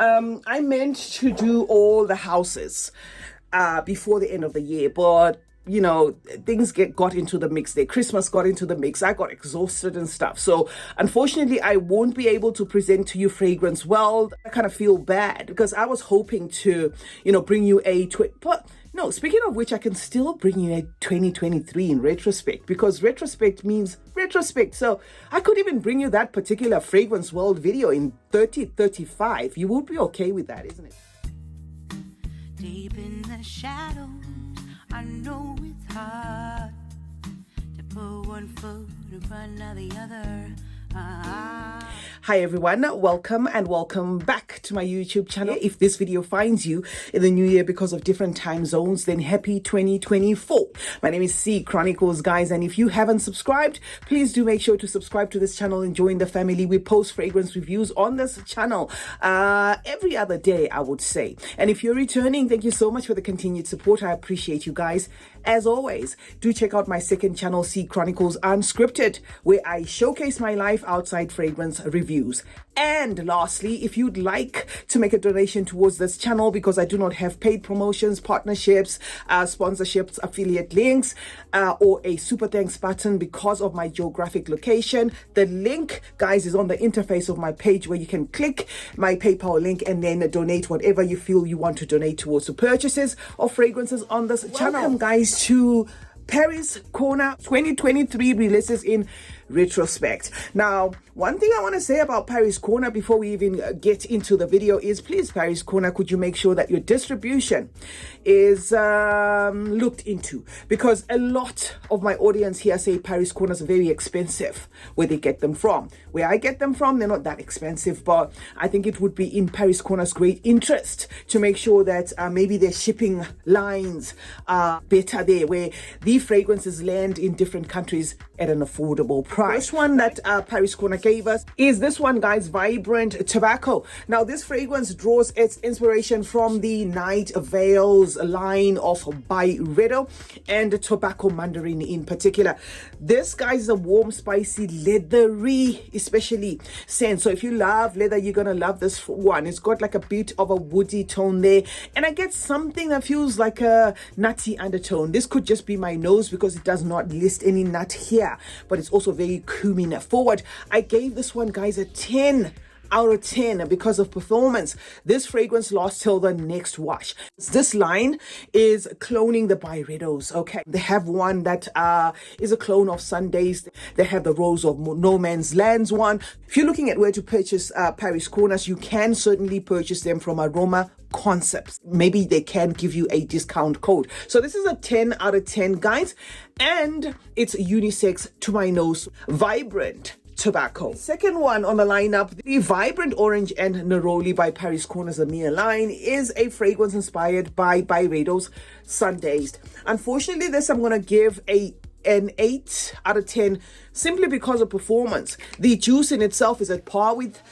I meant to do all the houses before the end of the year, but you know, things got into the mix there. Christmas got into the mix. I got exhausted and stuff. So unfortunately, I won't be able to present to you Fragrance World. I kind of feel bad because I was hoping to, you know, bring you but no, speaking of which, I can still bring you a 2023 in retrospect, because retrospect means retrospect. So I could even bring you that particular Fragrance World video in 3035. You would be okay with that, isn't it? Deep in the shadows, I know it's hard to put one foot in front of the other. Hi everyone, welcome and welcome back to my YouTube channel. If this video finds you in the new year because of different time zones, then happy 2024. My name is CeeChronicles, guys, and if you haven't subscribed, please do make sure to subscribe to this channel and join the family. We post fragrance reviews on this channel every other day, I would say. And if you're returning, thank you so much for the continued support. I appreciate you guys. As always, do check out my second channel, CeeChronicles Unscripted, where I showcase my life outside fragrance reviews. And lastly, if you'd like to make a donation towards this channel, because I do not have paid promotions, partnerships, sponsorships, affiliate links, or a super thanks button because of my geographic location, the link, guys, is on the interface of my page, where you can click my PayPal link and then donate whatever you feel you want to donate towards the purchases of fragrances on this channel. Welcome, guys, to Paris Corner 2023 releases in retrospect. Now, one thing I want to say about Paris Corner before we even get into the video is, please, Paris Corner, could you make sure that your distribution is looked into? Because a lot of my audience here say Paris Corners are very expensive where they get them from. Where I get them from, they're not that expensive, but I think it would be in Paris Corner's great interest to make sure that maybe their shipping lines are better there, where the fragrances land in different countries at an affordable price. First one that Paris Corner gave us is this one, guys, Vibrant Tobacco. Now, this fragrance draws its inspiration from the Night Veils line of Byredo and Tobacco Mandarin in particular. This, guys, is a warm, spicy, leathery, especially scent. So if you love leather, you're gonna love this one. It's got like a bit of a woody tone there, and I get something that feels like a nutty undertone. This could just be my nose because it does not list any nut here, but it's also very cumin forward. I gave this one, guys, a 10 out of 10 because of performance. This fragrance lasts till the next wash. This line is cloning the Byredos. Okay, they have one that is a clone of Sundays. They have the Rose of No Man's Lands one. If you're looking at where to purchase Paris Corners, you can certainly purchase them from Aroma Concepts. Maybe they can give you a discount code. So this is a 10 out of 10, guys, and it's unisex to my nose. Vibrant Tobacco. Second one on the lineup, the Vibrant Orange and Naroli by Paris Corners EMEA line, is a fragrance inspired by Byredo's Sundays. Unfortunately, this I'm going to give an 8 out of 10 simply because of performance. The juice in itself is at par with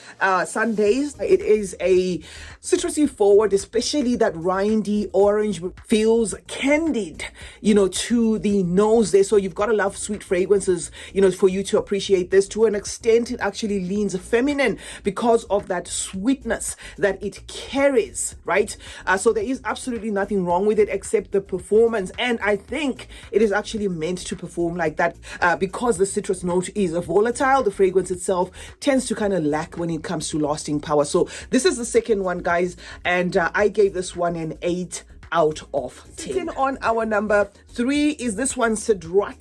Sundays. It is a citrusy forward, especially that rindy orange feels candid, you know, to the nose there. So you've got to love sweet fragrances, you know, for you to appreciate this. To an extent, it actually leans feminine because of that sweetness that it carries, right? So there is absolutely nothing wrong with it except the performance. And I think it is actually meant to perform like that because the citrus note is volatile. The fragrance itself tends to kind of lack when it comes to lasting power. So this is the second one, guys, and I gave this one an 8 out of 10. Sitting on our number 3 is this one, Seville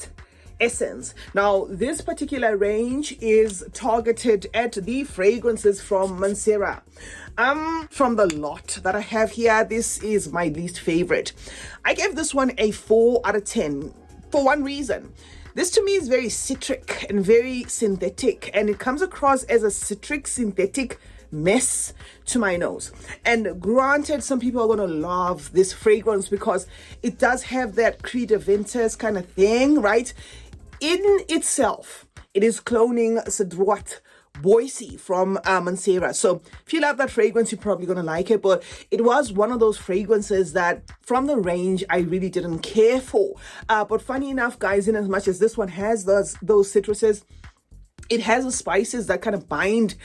Essence. Now, this particular range is targeted at the fragrances from Maison. From the lot that I have here, this is my least favorite. I gave this one a 4 out of 10 for one reason. This to me is very citric and very synthetic, and it comes across as a citric synthetic mess to my nose. And granted, some people are going to love this fragrance because it does have that Creed Aventus kind of thing, right? In itself, it is cloning Seville Boise from Maison. So if you love that fragrance, you're probably going to like it. But it was one of those fragrances that from the range I really didn't care for. But funny enough, guys, in as much as this one has those citruses, it has the spices that kind of bind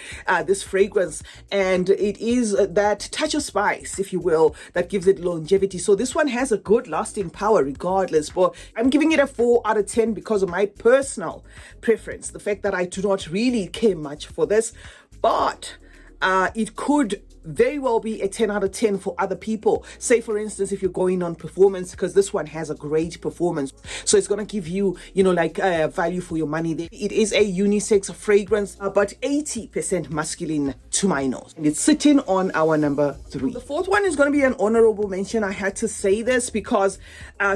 this fragrance, and it is that touch of spice, if you will, that gives it longevity. So this one has a good lasting power regardless, but I'm giving it a 4 out of 10 because of my personal preference, the fact that I do not really care much for this, but it could very well be a 10 out of 10 for other people. Say for instance, if you're going on performance, because this one has a great performance, so it's going to give you, you know, like value for your money there. It is a unisex fragrance, but 80% masculine to my nose, and it's sitting on our number 3. The fourth one is going to be an honorable mention. I had to say this because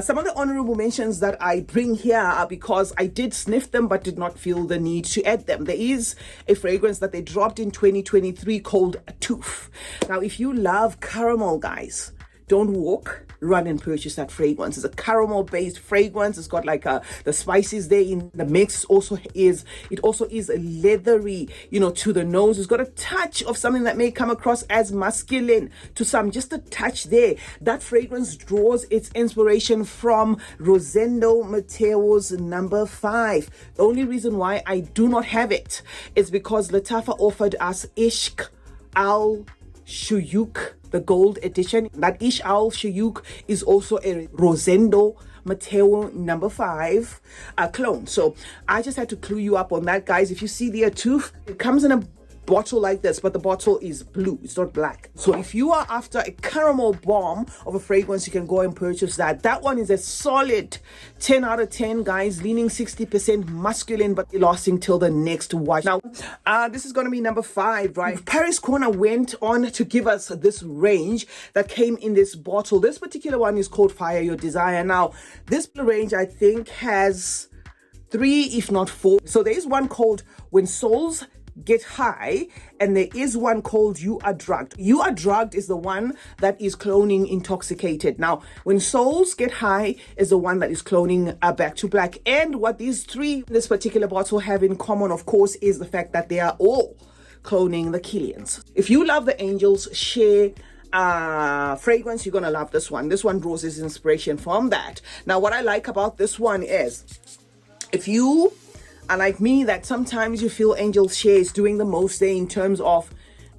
some of the honorable mentions that I bring here are because I did sniff them but did not feel the need to add them. There is a fragrance that they dropped in 2023 called Tooth. Now, if you love caramel, guys, don't walk, run and purchase that fragrance. It's a caramel based fragrance. It's got like the spices there in the mix. It also is leathery, you know, to the nose. It's got a touch of something that may come across as masculine to some, just a touch there. That fragrance draws its inspiration from Rosendo Matteo's number 5. The only reason why I do not have it is because Lattafa offered us Ishq Al Shuuk, the gold edition. That Ishq Al Shuuk is also a Rosendo Matteo number 5 clone. So I just had to clue you up on that, guys. If you see the Tooth, it comes in a bottle like this, but the bottle is blue, it's not black. So if you are after a caramel bomb of a fragrance, you can go and purchase that. That one is a solid 10 out of 10, guys, leaning 60% masculine but lasting till the next wash. Now this is going to be number 5, right? Paris Corner went on to give us this range that came in this bottle. This particular one is called Fire Your Desire. Now this range, I think, has 3 if not 4. So there is one called When Souls Get High, and there is one called You Are Drugged. You Are Drugged is the one that is cloning Intoxicated. Now, When Souls Get High is the one that is cloning Back to Black. And what these 3 this particular bottle have in common, of course, is the fact that they are all cloning the Killians. If you love the Angels Share fragrance, you're gonna love this one. This one draws its inspiration from that. Now, what I like about this one is, if you are like me, that sometimes you feel Angel Share is doing the most there in terms of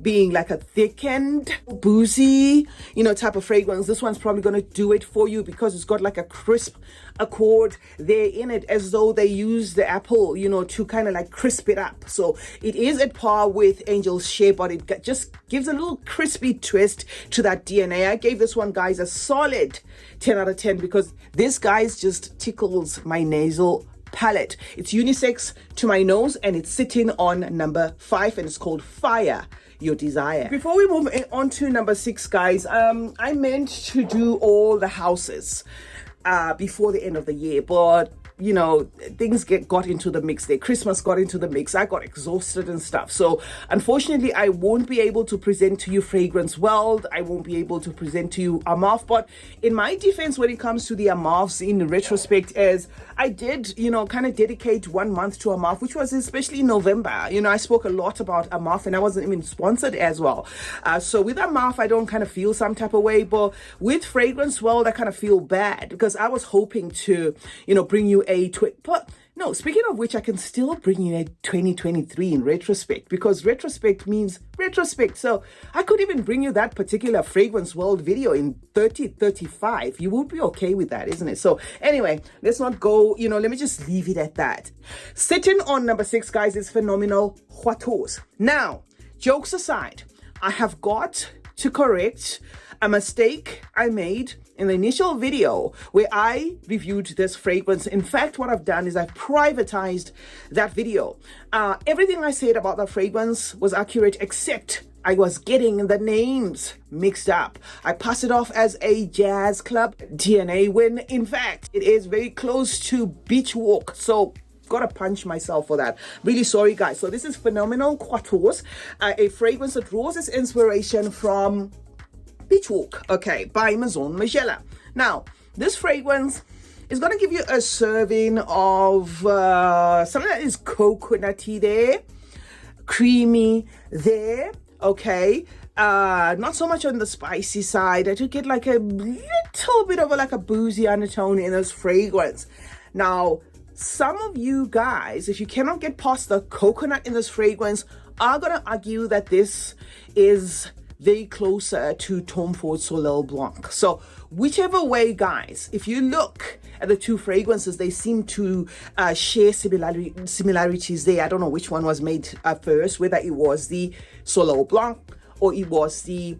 being like a thickened, boozy, you know, type of fragrance, this one's probably going to do it for you because it's got like a crisp accord there in it, as though they use the apple, you know, to kind of like crisp it up. So it is at par with Angel Share, but it just gives a little crispy twist to that DNA. I gave this one, guys, a solid 10 out of 10 because this, guys, just tickles my nasal palette. It's unisex to my nose, and it's sitting on number 5, and it's called Fire Your Desire. Before we move on to number 6, guys, I meant to do all the houses before the end of the year, but you know, things got into the mix there. Christmas got into the mix. I got exhausted and stuff. So unfortunately, I won't be able to present to you Fragrance World. I won't be able to present to you Armaf. But in my defense, when it comes to the Armafs in retrospect, is I did, you know, kind of dedicate 1 month to Armaf, which was especially in November. You know, I spoke a lot about Armaf, and I wasn't even sponsored as well. So with Armaf, I don't kind of feel some type of way. But with Fragrance World, I kind of feel bad because I was hoping to, you know, bring you but no, speaking of which, I can still bring you a 2023 in retrospect, because retrospect means retrospect. So I could even bring you that particular Fragrance World video in 3035. You would be okay with that, isn't it? So anyway, let's not go, you know, let me just leave it at that. Sitting on number 6, guys, is Phenomenal Huatos. Now, jokes aside, I have got to correct a mistake I made in the initial video where I reviewed this fragrance. In fact, what I've done is I've privatized that video. Everything I said about the fragrance was accurate, except I was getting the names mixed up. I passed it off as a jazz club DNA when in fact it is very close to Beach Walk. So gotta punch myself for that. Really sorry, guys. So this is Phenomenal Huatos, a fragrance that draws its inspiration from Beach Walk, okay, by Maison. Now, this fragrance is going to give you a serving of something that is coconutty there, creamy there, okay, not so much on the spicy side. I do get like a little bit of like a boozy undertone in this fragrance. Now, some of you guys, if you cannot get past the coconut in this fragrance, are going to argue that this is very closer to Tom Ford Soleil Blanc. So whichever way, guys, if you look at the two fragrances, they seem to share similarities there. I don't know which one was made first, whether it was the Soleil Blanc or it was the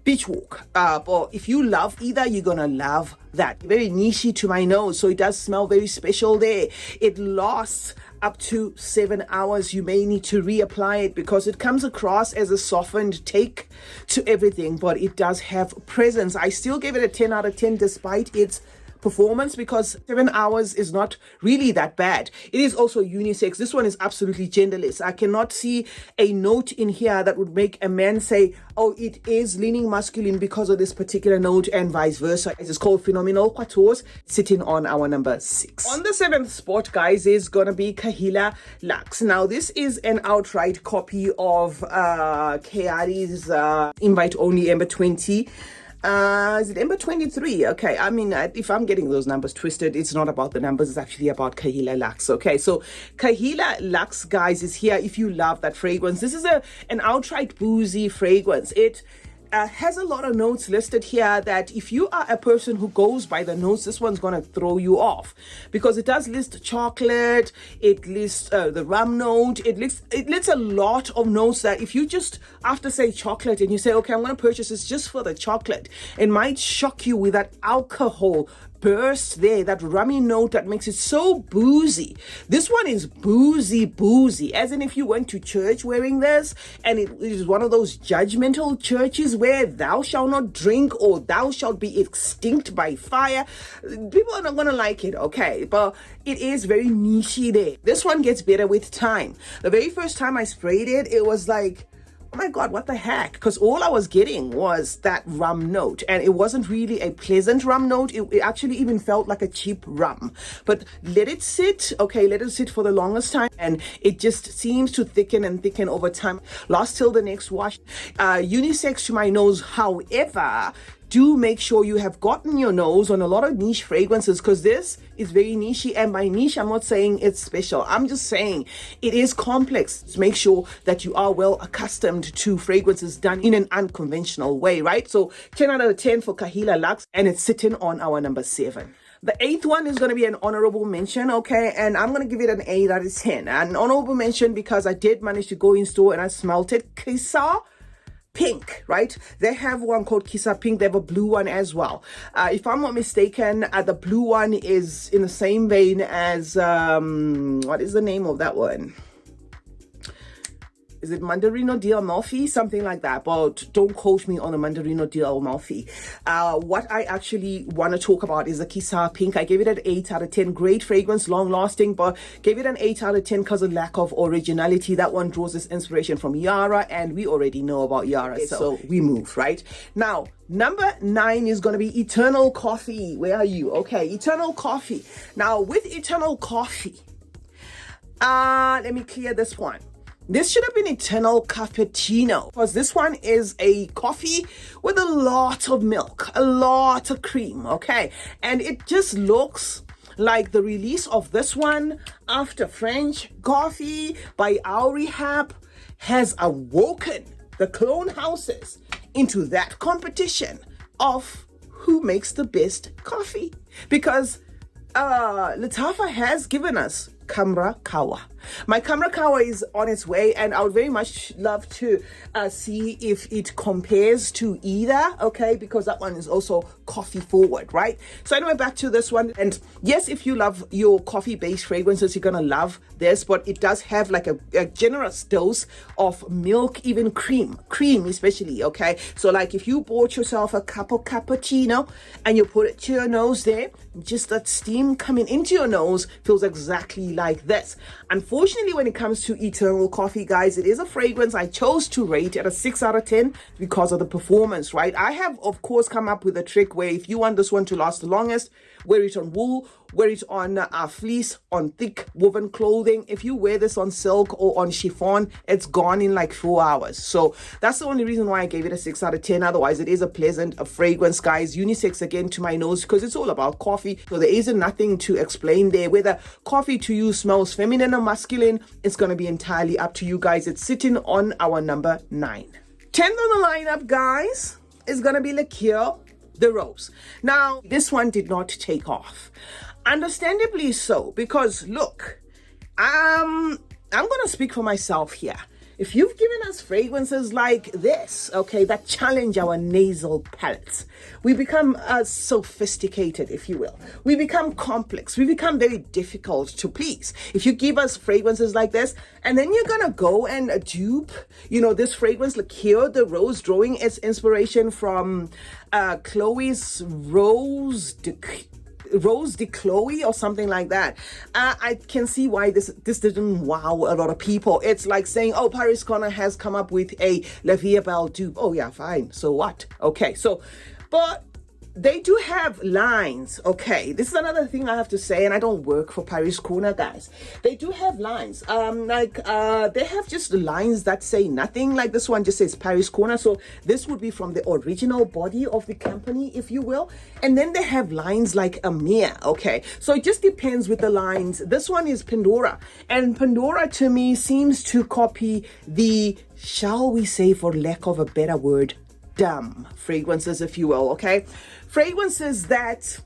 Beach Walk. But if you love either, you're gonna love that. Very nichey to my nose, so it does smell very special there. It lasts up to 7 hours. You may need to reapply it because it comes across as a softened take to everything, but it does have presence. I still gave it a 10 out of 10 despite its performance, because 7 hours is not really that bad. It is also unisex. This one is absolutely genderless. I cannot see a note in here that would make a man say, oh, it is leaning masculine because of this particular note, and vice versa. It's called Phenomenal Quatorze, sitting on our number 6. On the 7th spot, guys, is gonna be Kahlil Lux. Now this is an outright copy of Chiari's invite only Ember 20. Is it Ember 23? Okay, I mean, if I'm getting those numbers twisted, it's not about the numbers, it's actually about Kahlil Lux. Okay, so Kahlil Lux, guys, is here if you love that fragrance. This is an outright boozy fragrance. It has a lot of notes listed here that if you are a person who goes by the notes, this one's gonna throw you off, because it does list chocolate, it lists the rum note, it lists a lot of notes that if you just, after say chocolate, and you say, okay, I'm gonna purchase this just for the chocolate, it might shock you with that alcohol burst there, that rummy note that makes it so boozy. This one is boozy, as in if you went to church wearing this, and it is one of those judgmental churches where thou shalt not drink or thou shalt be extinct by fire, people are not gonna like it, okay? But it is very nichey there. This one gets better with time. The very first time I sprayed it, it was like, oh my God, what the heck? Because all I was getting was that rum note, and it wasn't really a pleasant rum note. It actually even felt like a cheap rum. But let it sit, okay, let it sit for the longest time, and it just seems to thicken and thicken over time. Last till the next wash. Unisex to my nose, however, do make sure you have gotten your nose on a lot of niche fragrances, because this is very nichey. And by niche, I'm not saying it's special. I'm just saying it is complex. Just make sure that you are well accustomed to fragrances done in an unconventional way, right? So 10 out of 10 for Kahlil Lux, and it's sitting on our number 7. The 8th one is going to be an honorable mention, okay? And I'm going to give it an 8 out of 10. An honorable mention because I did manage to go in store and I smelt it. Kissa Pink, right? They have one called Kissa Pink. They have a blue one as well. If I'm not mistaken, the blue one is in the same vein as, what is the name of that one? Is it Mandarino di Amalfi? Something like that, but don't quote me on the Mandarino di Amalfi. What I actually want to talk about is the Kissa Pink. I gave it an 8 out of 10. Great fragrance, long lasting, but gave it an 8 out of 10 because of lack of originality. That one draws its inspiration from Yara, and we already know about Yara, so we move, right? Now, number 9 is going to be Eternal Coffee. Where are you? Okay, Eternal Coffee. Now, with Eternal Coffee, let me clear this one. This should have been Eternal Cappuccino, because this one is a coffee with a lot of milk, a lot of cream, okay? And it just looks like the release of this one after French coffee by Our Rehab has awoken the clone houses into that competition of who makes the best coffee. Because Lattafa has given us Camera Kawa. My Camera Kawa is on its way, and I would very much love to see if it compares to either, okay, because that one is also coffee forward, right? So anyway, back to this one. And yes, if you love your coffee-based fragrances, you're gonna love this, but it does have like a generous dose of milk, even cream especially, okay? So like if you bought yourself a cup of cappuccino and you put it to your nose there, just that steam coming into your nose feels exactly like this. Unfortunately, unfortunately, when it comes to Eternal Coffee, guys, it is a fragrance I chose to rate at a 6 out of 10 because of the performance, right? I have, of course, come up with a trick where if you want this one to last the longest, wear it on wool, wear it on fleece, on thick woven clothing. If you wear this on silk or on chiffon, it's gone in like 4 hours. So that's the only reason why I gave it a 6 out of 10. Otherwise, it is a pleasant fragrance, guys. Unisex again to my nose because it's all about coffee. So there isn't nothing to explain there. Whether coffee to you smells feminine or masculine, it's going to be entirely up to you guys. It's sitting on our number 9. 10th on the lineup, guys, is going to be Liqueur the Rose. Now, this one did not take off. Understandably so, because look, I'm gonna speak for myself here. If you've given us fragrances like this, okay, that challenge our nasal palates, we become sophisticated, if you will. We become complex. We become very difficult to please. If you give us fragrances like this, and then you're gonna go and dupe, this fragrance, Liqueur the Rose, drawing its inspiration from Chloe's Rose de Chloe or something like that. I can see why this didn't wow a lot of people. It's like saying, oh, Paris Corner has come up with a La Vie Belle dupe. Oh yeah, fine. So what? Okay, so, but they do have lines, okay? This is another thing I have to say, and I don't work for Paris Corner, guys. They do have lines. They have just lines that say nothing. Like this one just says Paris Corner. So this would be from the original body of the company, if you will. And then they have lines like Amir, okay? So it just depends with the lines. This one is Pandora. And Pandora, to me, seems to copy the, shall we say, for lack of a better word, dumb fragrances, if you will, okay? Fragrances that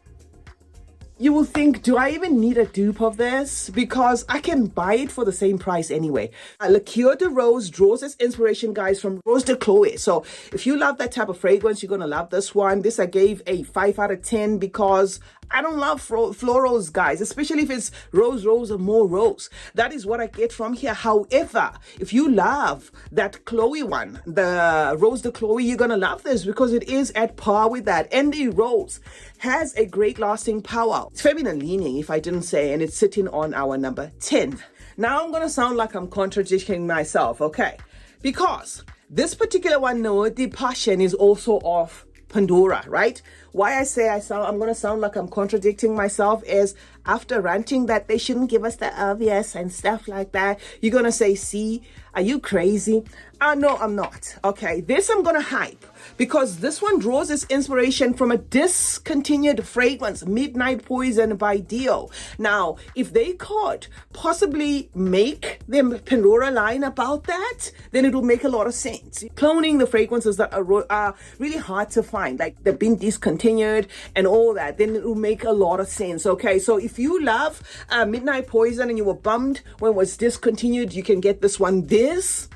you will think, do I even need a dupe of this? Because I can buy it for the same price anyway. Liqueur de Rose draws its inspiration, guys, from Rose de Chloe. So if you love that type of fragrance, you're going to love this one. This I gave a 5 out of 10 because I don't love florals, guys, especially if it's rose, or more rose. That is what I get from here. However, if you love that Chloe one, the Rose de Chloe, you're going to love this because it is at par with that. And the rose has a great lasting power. It's feminine leaning, if I didn't say, and it's sitting on our number 10. Now I'm going to sound like I'm contradicting myself, okay? Because this particular one, no, the passion is also off Pandora, right? Why I say I'm going to sound like I'm contradicting myself is after ranting that they shouldn't give us the obvious and stuff like that, you're going to say, see, are you crazy? No, I'm not. Okay, this I'm going to hype because this one draws its inspiration from a discontinued fragrance, Midnight Poison by Dior. Now, if they could possibly make the Pandora line about that, then it will make a lot of sense. Cloning the fragrances that are really hard to find, like they've been discontinued and all that, then it will make a lot of sense. Okay, so if you love Midnight Poison and you were bummed when it was discontinued, you can get this one. This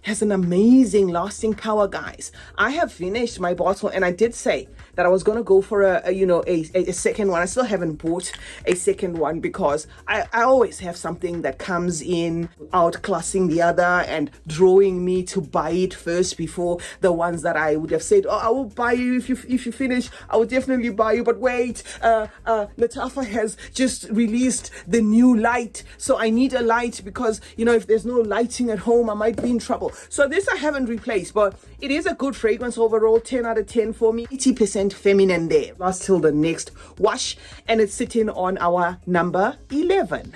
has an amazing lasting power, guys. I have finished my bottle and I did say that I was going to go for a second one. I still haven't bought a second one because I always have something that comes in outclassing the other and drawing me to buy it first before the ones that I would have said, oh, I will buy you if you finish. I will definitely buy you. But wait, Lattafa has just released the new light. So I need a light because, if there's no lighting at home, I might be in trouble. So this I haven't replaced, but it is a good fragrance overall. 10 out of 10 for me. 80% feminine there. Last till the next wash, and it's sitting on our number 11.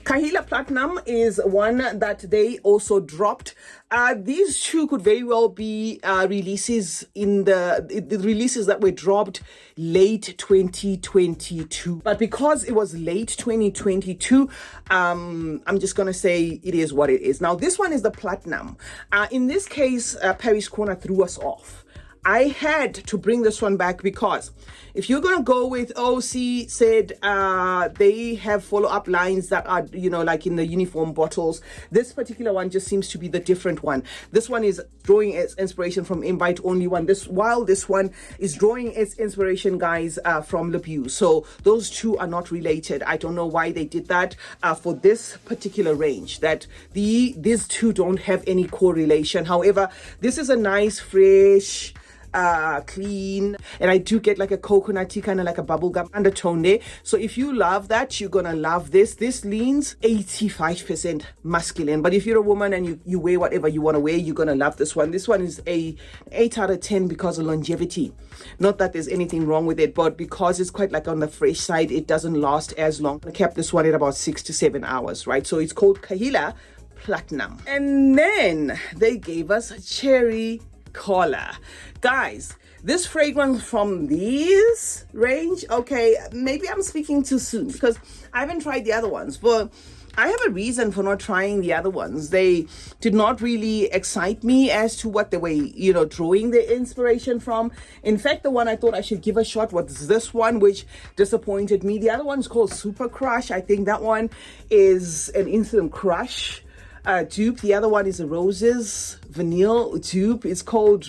Kahlil Platinum is one that they also dropped. These two could very well be releases in the releases that were dropped late 2022. But because it was late 2022, I'm just going to say it is what it is. Now, this one is the Platinum. In this case, Paris Corner threw us off. I had to bring this one back because if you're going to go with OC said they have follow-up lines that are, like in the uniform bottles, this particular one just seems to be the different one. This one is drawing its inspiration from Invite Only One. While this one is drawing its inspiration, guys, from LeBeau. So those two are not related. I don't know why they did that for this particular range, that these two don't have any correlation. However, this is a nice, fresh, clean, and I do get like a coconutty kind of like a bubblegum undertone there. So if you love that, you're gonna love this. This leans 85% masculine, but if you're a woman and you wear whatever you want to wear, you're gonna love this one. This one is a 8 out of 10 because of longevity. Not that there's anything wrong with it, but because it's quite like on the fresh side, it doesn't last as long. I kept this one at about 6 to 7 hours, right? So it's called Kahlil Platinum. And then they gave us Cherry Cola. Guys, this fragrance from this range, okay, maybe I'm speaking too soon because I haven't tried the other ones, but I have a reason for not trying the other ones. They did not really excite me as to what they were, drawing the inspiration from. In fact, the one I thought I should give a shot was this one, which disappointed me. The other one's called Super Crush. I think that one is an instant crush dupe. The other one is a Roses Vanilla dupe. It's called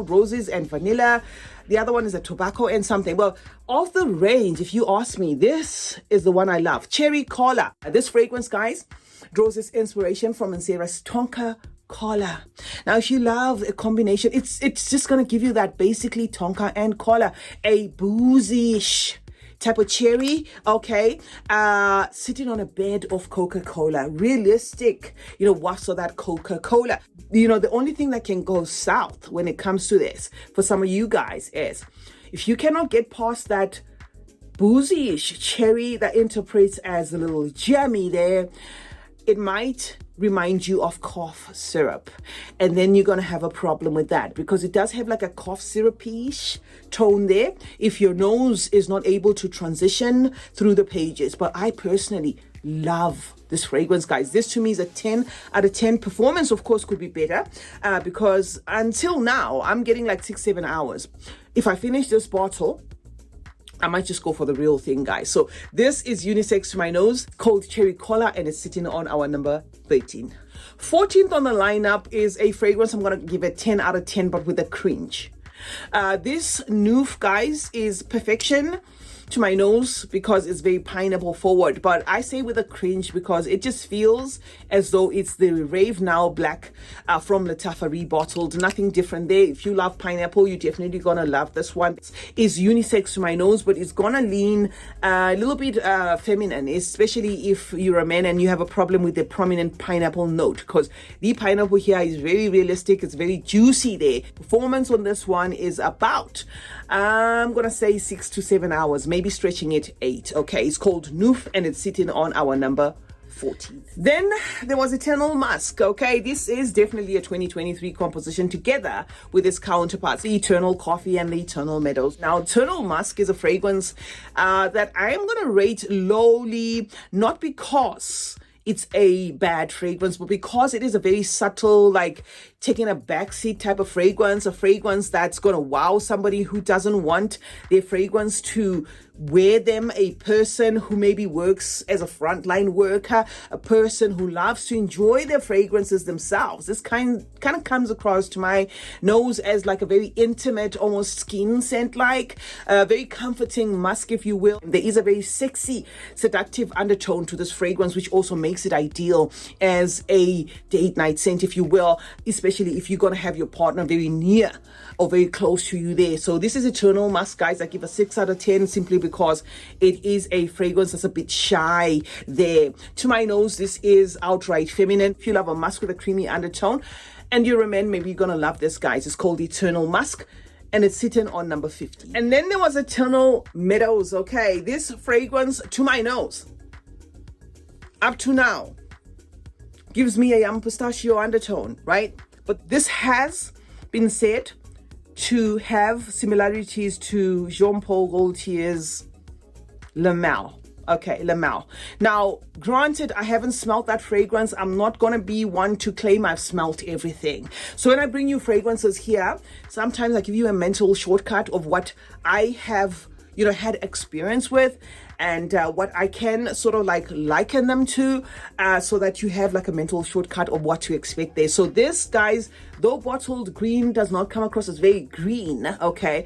Roses and Vanilla. The other one is a tobacco and something. Well, of the range, if you ask me, this is the one I love. Cherry Cola. This fragrance, guys, draws its inspiration from Nsera's Tonka Cola. Now, if you love a combination, it's just going to give you that basically Tonka and Cola. A boozy-ish type of cherry, okay, sitting on a bed of Coca-Cola. Realistic, wafts of that Coca-Cola. The only thing that can go south when it comes to this for some of you guys is if you cannot get past that boozy-ish cherry that interprets as a little jammy there, it might remind you of cough syrup, and then you're going to have a problem with that because it does have like a cough syrupy-ish tone there if your nose is not able to transition through the pages. But I personally love this fragrance, guys. This to me is a 10 out of 10. Performance, of course, could be better because until now I'm getting like 6-7 hours. If I finish this bottle, I might just go for the real thing, guys. So this is unisex to my nose, called Cherry Cola, and it's sitting on our number 13. 14th on the lineup is a fragrance I'm going to give it 10 out of 10, but with a cringe. This Noof, guys, is perfection to my nose because it's very pineapple forward, but I say with a cringe because it just feels as though it's the Rave Now Black from Lattafa rebottled. Nothing different there. If you love pineapple, you're definitely gonna love this one. It's unisex to my nose, but it's gonna lean a little bit feminine, especially if you're a man and you have a problem with the prominent pineapple note, because the pineapple here is very realistic. It's very juicy there. Performance on this one is about I'm gonna say 6 to 7 hours, maybe stretching it 8. Okay, it's called Noof and it's sitting on our number 14. Then there was Eternal Musk. Okay, this is definitely a 2023 composition together with its counterparts, the Eternal Coffee and the Eternal Meadows. Now, Eternal Musk is a fragrance that I am gonna rate lowly, not because it's a bad fragrance, but because it is a very subtle, like taking a backseat type of fragrance, a fragrance that's going to wow somebody who doesn't want their fragrance to wear them, a person who maybe works as a frontline worker, a person who loves to enjoy their fragrances themselves. This kind of comes across to my nose as like a very intimate, almost skin scent, like a very comforting musk, if you will. There is a very sexy, seductive undertone to this fragrance, which also makes it ideal as a date night scent, if you will, especially if you're going to have your partner very near or very close to you there. So this is Eternal Musk, guys. I give a 6 out of 10 simply because it is a fragrance that's a bit shy there. To my nose, this is outright feminine. If you love a musk with a creamy undertone and you're a man, maybe you're going to love this, guys. It's called Eternal Musk and it's sitting on number 50. And then there was Eternal Meadows. Okay, this fragrance to my nose, up to now, gives me a young pistachio undertone, right? But this has been said to have similarities to Jean-Paul Gaultier's Le Mal. Okay, Le Mal. Now, granted, I haven't smelled that fragrance. I'm not going to be one to claim I've smelled everything. So when I bring you fragrances here, sometimes I give you a mental shortcut of what I have had experience with and what I can sort of like liken them to so that you have like a mental shortcut of what to expect there. So this, guys, though bottled green does not come across as very green, okay,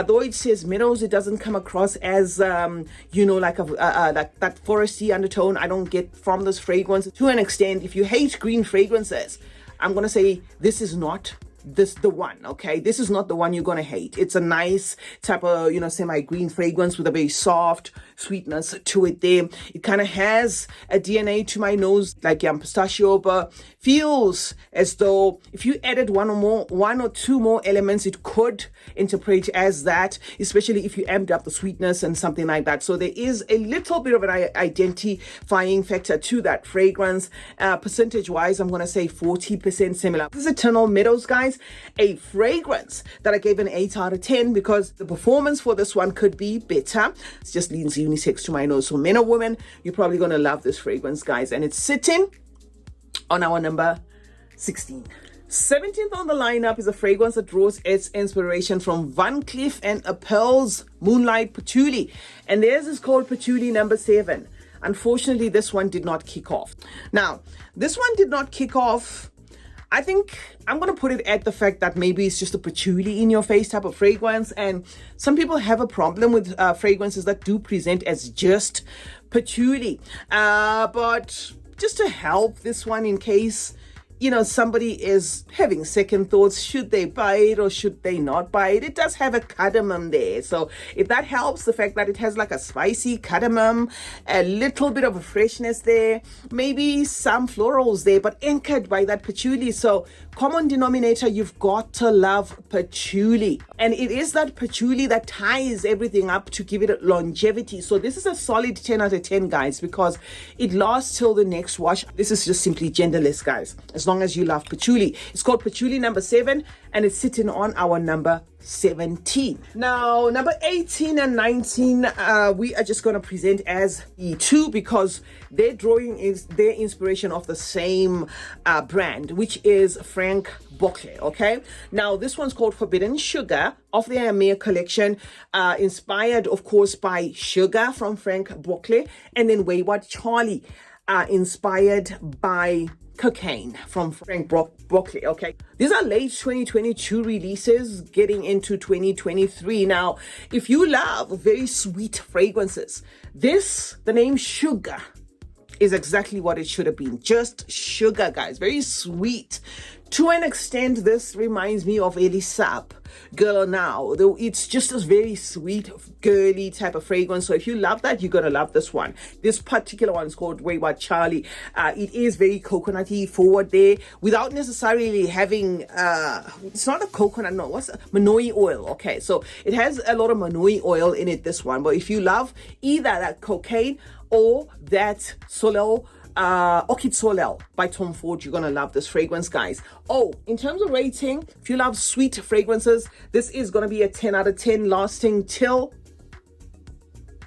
though it says Meadows, it doesn't come across as like like that foresty undertone I don't get from this fragrance. To an extent, if you hate green fragrances, I'm gonna say this is not this the one, okay? This is not the one you're gonna hate. It's a nice type of, you know, semi-green fragrance with a very soft sweetness to it there. It kind of has a DNA to my nose, like pistachio, but feels as though if you added one or two more elements, it could interpret as that, especially if you amped up the sweetness and something like that. So there is a little bit of an identifying factor to that fragrance. Percentage wise, I'm going to say 40% similar. This is Eternal Meadows, guys, a fragrance that I gave an 8 out of 10 because the performance for this one could be better. It just leans unisex to my nose. So men or women, you're probably going to love this fragrance, guys. And it's sitting on our number 16. 17th on the lineup is a fragrance that draws its inspiration from Van Cleef & Arpels Moonlight Patchouli. And theirs is called Patchouli number 7. Unfortunately, this one did not kick off. Now, this one did not kick off. I think I'm going to put it at the fact that maybe it's just a patchouli in your face type of fragrance. And some people have a problem with fragrances that do present as just patchouli. But just to help this one in case, you know, somebody is having second thoughts, should they buy it or should they not buy it? It does have a cardamom there. So if that helps, the fact that it has like a spicy cardamom, a little bit of a freshness there, maybe some florals there, but anchored by that patchouli. So common denominator, you've got to love patchouli. And it is that patchouli that ties everything up to give it longevity. So this is a solid 10 out of 10, guys, because it lasts till the next wash. This is just simply genderless, guys, as long as you love patchouli. It's called Patchouli number 7 and it's sitting on our number 17. Now, number 18 and 19, we are just going to present as E2 because their drawing is their inspiration of the same brand, which is Frank Boclet. Okay, now this one's called Forbidden Sugar of their Amir collection, inspired of course by Sugar from Frank Boclet, and then Wayward Charlie, inspired by Cocaine from Frank Boclet. Okay, these are late 2022 releases getting into 2023. Now, if you love very sweet fragrances, the name Sugar is exactly what it should have been. Just sugar, guys. Very sweet. To an extent, this reminds me of Elixir, Girl Now, though it's just a very sweet, girly type of fragrance. So if you love that, you're going to love this one. This particular one is called Wayward Charlie. It is very coconutty forward there without necessarily having, it's not a coconut, no, what's Manoi oil. Okay, so it has a lot of Manoi oil in it, this one. But if you love either that cocaine or that Soleil, Orchid Soleil by Tom Ford, you're gonna love this fragrance, guys. Oh, in terms of rating, if you love sweet fragrances, this is gonna be a 10 out of 10, lasting till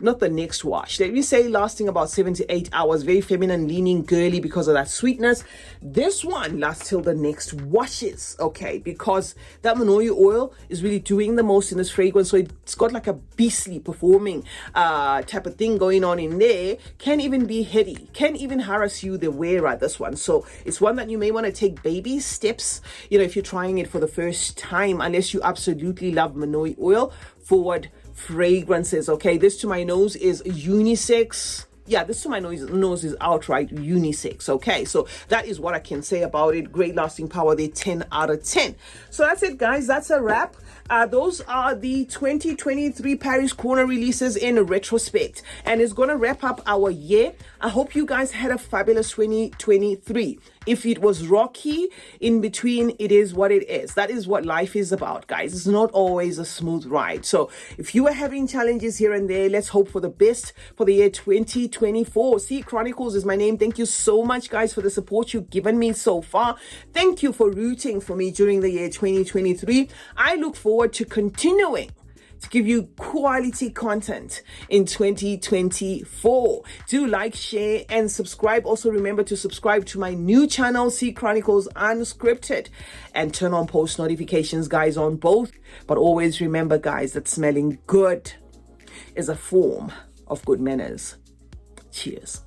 not the next wash. Let me say lasting about 7 to 8 hours. Very feminine, leaning, girly because of that sweetness. This one lasts till the next washes, okay? Because that Manoi oil is really doing the most in this fragrance. So it's got like a beastly performing type of thing going on in there. Can even be heady. Can even harass you the wearer, this one. So it's one that you may want to take baby steps, you know, if you're trying it for the first time, unless you absolutely love Manoi oil forward fragrances. Okay, this to my nose is unisex. Yeah, this to my nose is outright unisex. Okay, so that is what I can say about it. Great lasting power there, 10 out of 10. So that's it, guys. That's a wrap. Those are the 2023 Paris Corner releases in retrospect, and it's going to wrap up our year. I hope you guys had a fabulous 2023. If it was rocky in between, it is what it is. That is what life is about, guys. It's not always a smooth ride. So if you are having challenges here and there, let's hope for the best for the year 2024. CeeChronicles is my name. Thank you so much, guys, for the support you've given me so far. Thank you for rooting for me during the year 2023. I look forward to continuing to give you quality content in 2024. Do like, share, and subscribe. Also remember to subscribe to my new channel, CeeChronicles Unscripted, and turn on post notifications, guys, on both. But always remember, guys, that smelling good is a form of good manners. Cheers.